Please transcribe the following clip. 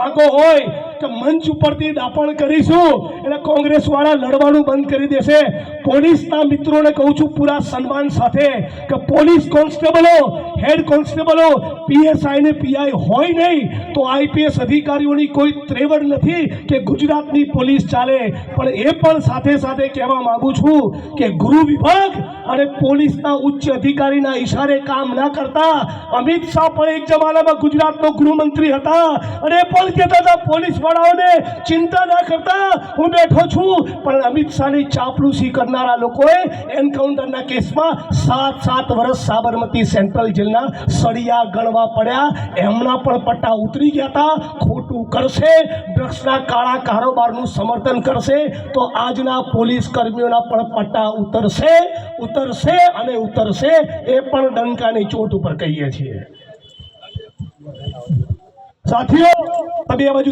ભાગો હોય કે મંચ ઉપરથી દાપણ કરીશું એટલે કોંગ્રેસ વાળા લડવાનું બંધ કરી દેશે। પોલીસના મિત્રોને કહું છું પૂરા સન્માન સાથે કે પોલીસ કોન્સ્ટેબલો, હેડ કોન્સ્ટેબલો, પીએસઆઈ ને પીઆઈ હોય નહીં તો આઈપીએસ અધિકારીઓની કોઈ ત્રેવડ નથી કે ગુજરાતની પોલીસ ચાલે। પણ એ પણ સાથે સાથે કહેવા માંગુ છું કે ગૃહ વિભાગ અને પોલીસના ઉચ્ચ અધિકારીના ઈશારે કામ ના કરતા અમિત શાહ પણ એક જમાનામાં ગુજરાતનો ગૃહમંત્રી હતા અને એ પણ કહેતા હતા પોલીસ વાળાઓને ચિંતા ના કરતા, હું બેઠો છું। પણ અમિત શાહની ચાપલુસી કરનારા લોકોએ એન્કાઉન્ટરના કેસમાં 7 વર્ષ સાબરમતી સેન્ટ્રલ જેલના સળિયા ગણવા પડ્યા। એમના પણ પટ્ટા ઉતરી ગયા હતા। ખોટું કરશે, ડ્રગ્સના કાળા કારોબારનું સમર્થન કરશે તો આજના પોલીસ કર્મીઓના પણ પટ્ટા ઉતરશે અને ઉતરશે। એ પણ ડંકાની ચોટ ઉપર કહીએ છીએ। સાથીઓ, તમે આ બાજુ